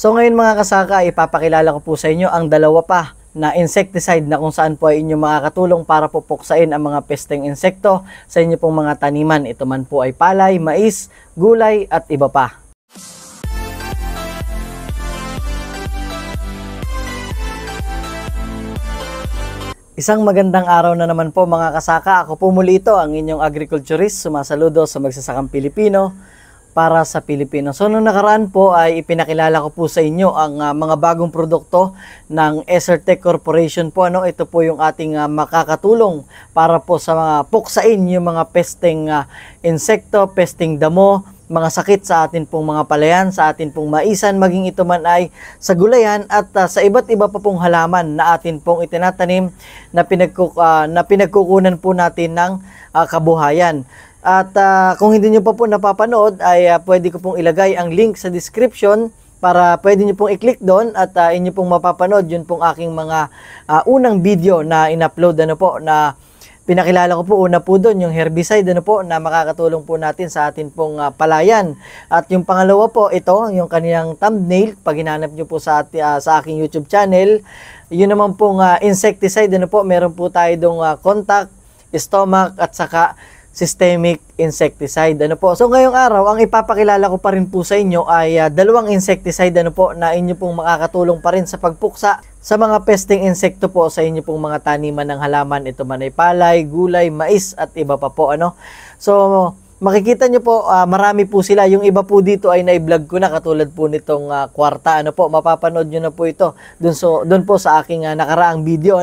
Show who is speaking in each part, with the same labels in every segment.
Speaker 1: So ngayon mga kasaka, ipapakilala ko po sa inyo ang dalawa pa na insecticide na kung saan po ay inyong makakatulong para po puksain ang mga pesteng insekto sa inyo pong mga taniman. Ito man po ay palay, mais, gulay at iba pa. Isang magandang araw na naman po mga kasaka. Ako po muli ito, ang inyong agriculturist, sumasaludo sa magsasakang Pilipino para sa Pilipino. So noong nakaraan po ay ipinakilala ko po sa inyo ang mga bagong produkto ng Esertec Corporation po. Ito po yung ating makakatulong para po sa mga puksain yung mga pesteng insekto, pesteng damo, mga sakit sa atin pong mga palayan, sa atin pong maisan, maging ito man ay sa gulayan at sa iba't iba pa pong halaman na atin pong itinatanim na pinagkukunan po natin ng kabuhayan. At kung hindi nyo pa po napapanood ay pwede ko pong ilagay ang link sa description para pwede nyo pong i-click doon at inyo pong mapapanood yun pong aking mga unang video na in-upload na pinakilala ko po una po doon yung herbicide na makakatulong po natin sa atin pong palayan. At yung pangalawa po ito, yung kaniyang thumbnail, pag hinanap nyo po sa aking YouTube channel, yun naman pong insecticide meron po tayo dong contact, stomach at saka systemic insecticide. So ngayong araw, ang ipapakilala ko pa rin po sa inyo ay dalawang insecticide na inyo pong makakatulong pa rin sa pagpuksa sa mga pesteng insekto po sa inyo pong mga taniman ng halaman. Ito man ay palay, gulay, mais at iba pa po. So makikita nyo po, marami po sila. Yung iba po dito ay na-vlog ko na katulad po nitong kwarta. Mapapanood nyo na po ito dun po sa aking nakaraang video.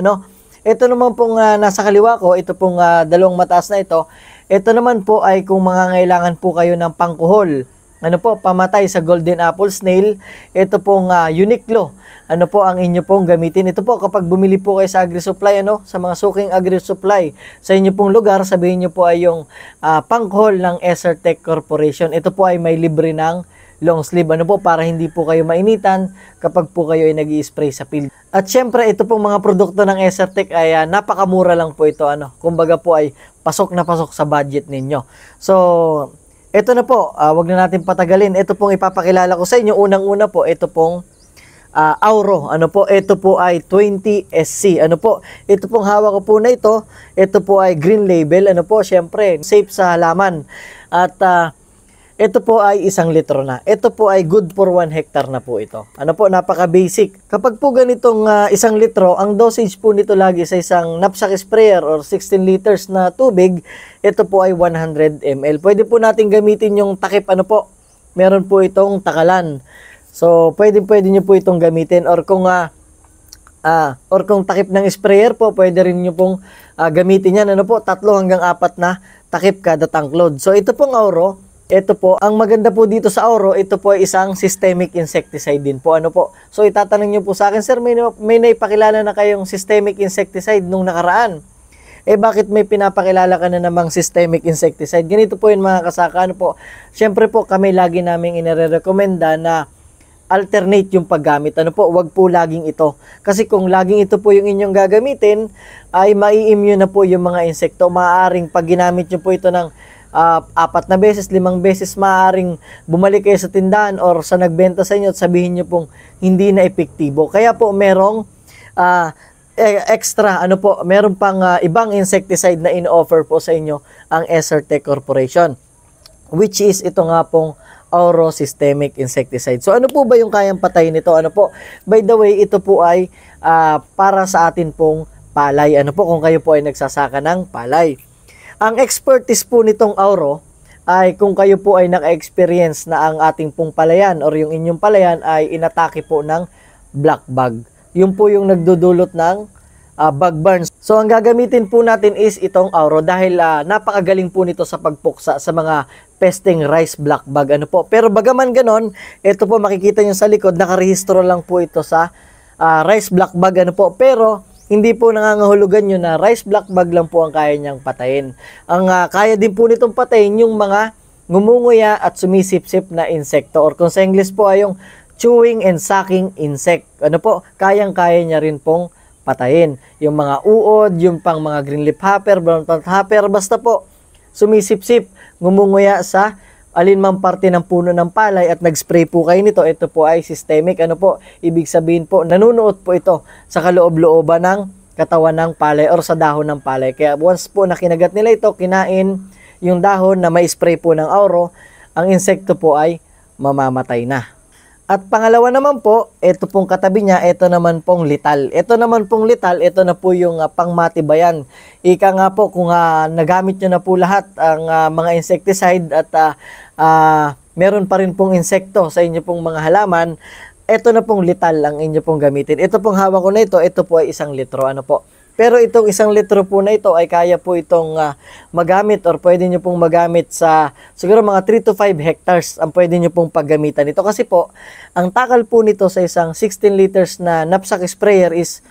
Speaker 1: Ito naman pong nasa kaliwa ko, ito pong dalawang mataas na ito. Ito naman po ay kung mangangailangan po kayo ng pangkuhol. Pamatay sa golden apple snail. Ito pong Uniqlo. Po ang inyo pong gamitin. Ito po kapag bumili po kayo sa AgriSupply, sa mga suking AgriSupply sa inyo pong lugar, sabihin nyo po ay yung pangkuhol ng Esertec Corporation. Ito po ay may libre ng long sleeve para hindi po kayo mainitan kapag po kayo ay nag-i-spray sa field. At syempre ito pong mga produkto ng Esertec ay napakamura lang po ito. Kumbaga po ay pasok na pasok sa budget ninyo. So ito na po, wag na natin patagalin. Ito pong ipapakilala ko sa inyo. Unang-una po, ito pong Auro. Ito po ay 20SC. Ito pong hawak ko po na ito. Ito po ay green label. Syempre safe sa halaman. At ito po ay 1 litro na. Ito po ay good for 1 hectare na po ito. Napaka-basic. Kapag po ganitong 1 litro, ang dosage po nito lagi sa isang knapsack sprayer or 16 liters na tubig, ito po ay 100 ml. Pwede po natin gamitin yung takip, meron po itong takalan. So, pwede nyo po itong gamitin or kung takip ng sprayer po, pwede rin nyo pong gamitin yan. 3 hanggang 4 na takip kada tank load. So, ito pong Auro. Ito po, ang maganda po dito sa Auro, ito po ay isang systemic insecticide din po. So itatanong niyo po sa akin, sir, may naipakilala na kayong systemic insecticide nung nakaraan. Bakit may pinapakilala ka na namang systemic insecticide? Ganito po yun mga kasaka. Siyempre po kami lagi naming inirekomenda na alternate yung paggamit. Wag po laging ito. Kasi kung laging ito po yung inyong gagamitin, ay mai-immune na po yung mga insekto. Maaaring pag ginamit nyo po ito ng 4 na beses, 5 beses, maaaring bumalik kayo sa tindahan or sa nagbenta sa inyo at sabihin nyo pong hindi na epektibo. Kaya po merong extra, meron pang ibang insecticide na in-offer po sa inyo ang Esertec Corporation, which is ito nga pong Auro Systemic Insecticide. So ano po ba yung kayang patayin nito? By the way, ito po ay para sa atin pong palay. Kung kayo po ay nagsasaka ng palay. Ang expertise po nitong Auro ay kung kayo po ay naka-experience na ang ating pong palayan or yung inyong palayan ay inatake po ng black bug. Yun po yung nagdudulot ng bug burns. So ang gagamitin po natin is itong Auro dahil napakagaling po nito sa pagpuksa sa mga pesteng rice black bug. Pero bagaman ganon, ito po makikita nyo sa likod, nakarehistro lang po ito sa rice black bug. Pero hindi po nangangahulugan nyo na rice black bug lang po ang kaya niyang patayin. Ang kaya din po nitong patayin yung mga ngumunguya at sumisipsip na insekto or kung sa English po ay yung chewing and sucking insect. Kayang-kaya niya rin pong patayin. Yung mga uod, yung pang mga green leaf hopper, brown plant hopper, basta po sumisipsip, ngumunguya sa alinmang parte ng puno ng palay at nag-spray po kayo nito, ito po ay systemic. Ano po? Ibig sabihin po, nanunuot po ito sa kaloob-looban ng katawan ng palay or sa dahon ng palay. Kaya once po na kinagat nila ito, kinain yung dahon na may spray po ng auro, ang insekto po ay mamamatay na. At pangalawa naman po, ito pong katabi niya, ito naman pong lital. Ito naman pong lital, ito na po yung pangmatibayan. Ika nga po, kung nagamit nyo na po lahat ang mga insecticide at meron pa rin pong insekto sa inyo pong mga halaman, ito na pong lital ang inyo pong gamitin. Ito pong hawak ko na ito po ay 1 litro. Ano po? Pero itong 1 litro po na ito ay kaya po itong magamit or pwede nyo pong magamit sa siguro mga 3 to 5 hectares ang pwede nyo pong paggamitan ito. Kasi po, ang takal po nito sa isang 16 liters na knapsack sprayer is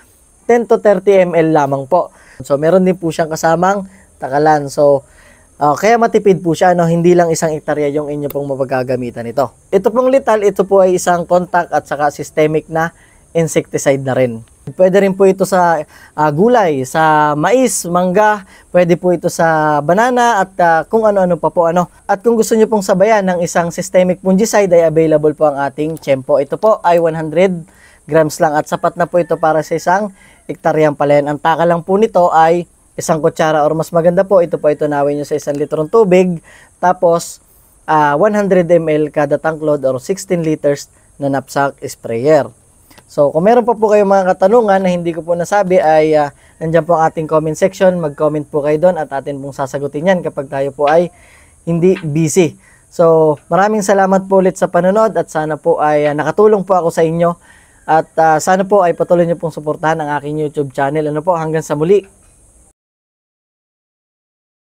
Speaker 1: 10 to 30 ml lamang po. So, meron din po siyang kasamang takalan. So, kaya matipid po siya, no? Hindi lang 1 hektarya yung inyo pong mapagagamitan ito. Ito pong lital, ito po ay isang contact at saka systemic na insecticide na rin. Pwede rin po ito sa gulay, sa mais, mangga, pwede po ito sa banana at kung ano-ano pa po ano. At kung gusto niyo pong sabayan ng isang systemic fungicide ay available po ang ating Tiyempo. Ito po ay 100 grams lang at sapat na po ito para sa 1 hektaryang palayan. Ang taka lang po nito ay 1 kutsara or mas maganda po, ito po ay tunawin nyo sa 1 litrong tubig. Tapos 100 ml kada tanklod or 16 liters na knapsack sprayer. So, kung meron pa po kayong mga katanungan na hindi ko po nasabi ay nandiyan po ang ating comment section. Mag-comment po kayo doon at atin pong sasagutin yan kapag tayo po ay hindi busy. So, maraming salamat po ulit sa panonood at sana po ay nakatulong po ako sa inyo. At sana po ay patuloy niyo pong suportahan ang aking YouTube channel. Ano po, hanggang sa muli.